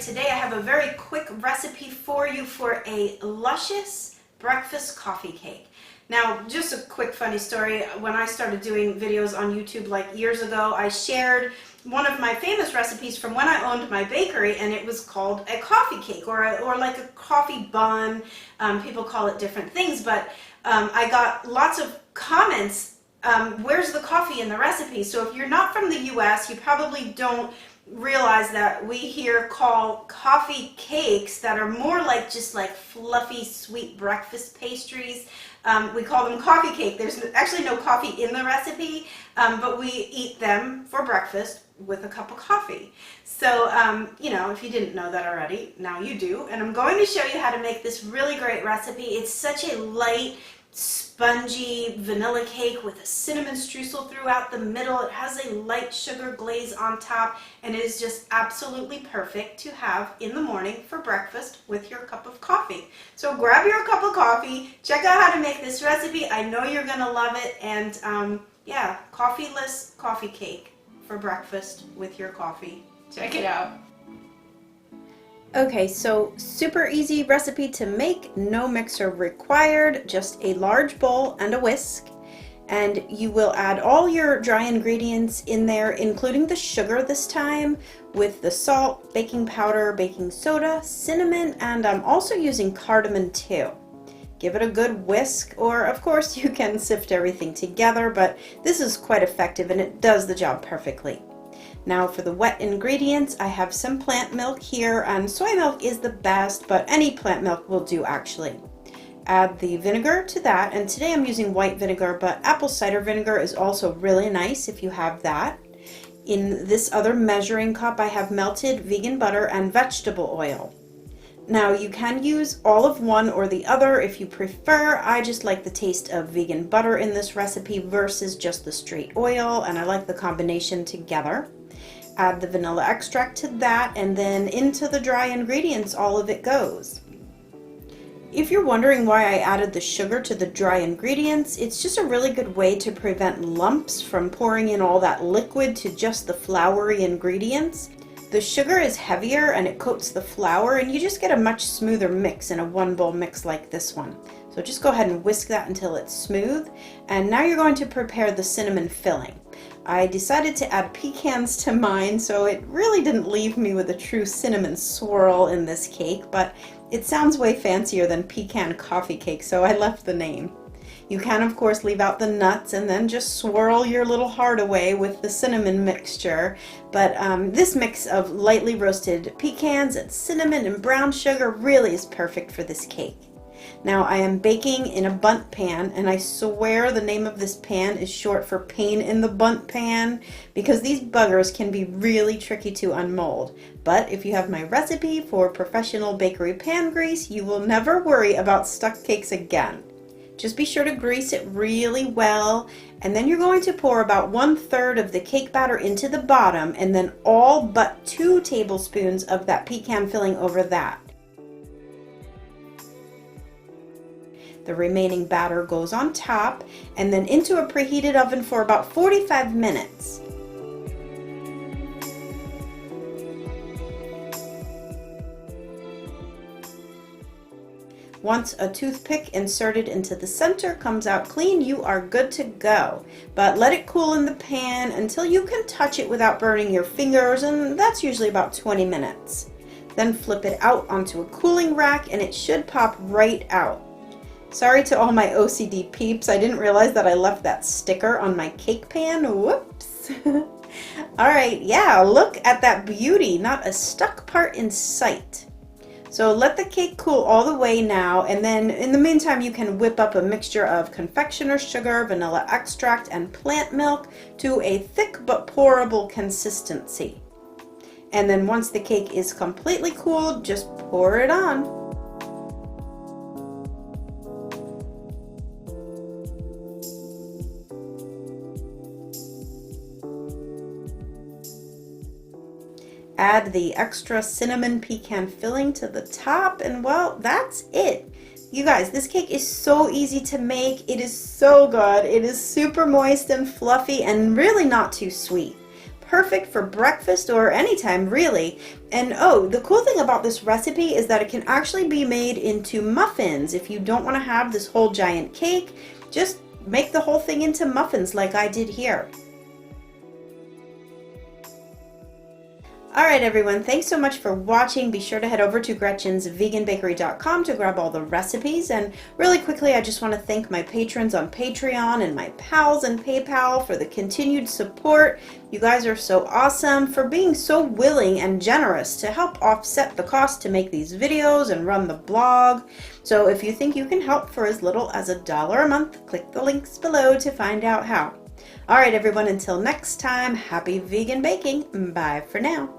today I have a very quick recipe for you for a luscious breakfast coffee cake. Now, just a quick funny story. When I started doing videos on YouTube like years ago, I shared one of my famous recipes from when I owned my bakery, and it was called a coffee cake or like a coffee bun. People call it different things, but I got lots of comments, where's the coffee in the recipe? So if you're not from the US, you probably don't realize that we here call coffee cakes that are more like just like fluffy sweet breakfast pastries. We call them coffee cake. There's actually no coffee in the recipe, but we eat them for breakfast with a cup of coffee. So, you know, if you didn't know that already, now you do. And I'm going to show you how to make this really great recipe. It's such a light, spongy vanilla cake with a cinnamon streusel throughout the middle. It has a light sugar glaze on top, and it is just absolutely perfect to have in the morning for breakfast with your cup of coffee. So grab your cup of coffee, check out how to make this recipe. I know you're gonna love it, and yeah, coffeeless coffee cake for breakfast with your coffee. Check it out. Okay, so super easy recipe to make, no mixer required, just a large bowl and a whisk. And you will add all your dry ingredients in there, including the sugar this time, with the salt, baking powder, baking soda, cinnamon, and I'm also using cardamom too. Give it a good whisk, or of course you can sift everything together, but this is quite effective and it does the job perfectly. Now for the wet ingredients, I have some plant milk here, and soy milk is the best, but any plant milk will do actually. Add the vinegar to that, and today I'm using white vinegar, but apple cider vinegar is also really nice if you have that. In this other measuring cup, I have melted vegan butter and vegetable oil. Now you can use all of one or the other if you prefer. I just like the taste of vegan butter in this recipe versus just the straight oil, and I like the combination together. Add the vanilla extract to that, and then into the dry ingredients all of it goes. If you're wondering why I added the sugar to the dry ingredients, it's just a really good way to prevent lumps from pouring in all that liquid to just the floury ingredients. The sugar is heavier and it coats the flour, and you just get a much smoother mix in a one bowl mix like this one. So just go ahead and whisk that until it's smooth. And now you're going to prepare the cinnamon filling. I decided to add pecans to mine, so it really didn't leave me with a true cinnamon swirl in this cake, but it sounds way fancier than pecan coffee cake, so I left the name. You can of course leave out the nuts and then just swirl your little heart away with the cinnamon mixture, but this mix of lightly roasted pecans and cinnamon and brown sugar really is perfect for this cake. Now I am baking in a bundt pan, and I swear the name of this pan is short for pain in the bundt pan, because these buggers can be really tricky to unmold. But if you have my recipe for professional bakery pan grease, you will never worry about stuck cakes again. Just be sure to grease it really well, and then you're going to pour about 1/3 of the cake batter into the bottom, and then all but 2 tablespoons of that pecan filling over that. The remaining batter goes on top, and then into a preheated oven for about 45 minutes. Once a toothpick inserted into the center comes out clean, you are good to go. But let it cool in the pan until you can touch it without burning your fingers, and that's usually about 20 minutes. Then flip it out onto a cooling rack, and it should pop right out. Sorry to all my OCD peeps, I didn't realize that I left that sticker on my cake pan. Whoops. Alright, yeah, look at that beauty, not a stuck part in sight. So let the cake cool all the way now, and then in the meantime you can whip up a mixture of confectioner's sugar, vanilla extract, and plant milk to a thick but pourable consistency. And then once the cake is completely cooled, just pour it on. Add the extra cinnamon pecan filling to the top, and well, that's it. You guys, this cake is so easy to make. It is so good. It is super moist and fluffy and really not too sweet. perfect for breakfast or anytime really. And oh, the cool thing about this recipe is that it can actually be made into muffins. If you don't want to have this whole giant cake, just make the whole thing into muffins like I did here. Alright everyone, thanks so much for watching. Be sure to head over to Gretchen'sVeganBakery.com to grab all the recipes. And really quickly, I just want to thank my patrons on Patreon and my pals in PayPal for the continued support. You guys are so awesome for being so willing and generous to help offset the cost to make these videos and run the blog. So if you think you can help for as little as $1 a month, click the links below to find out how. Alright everyone, until next time, happy vegan baking. Bye for now.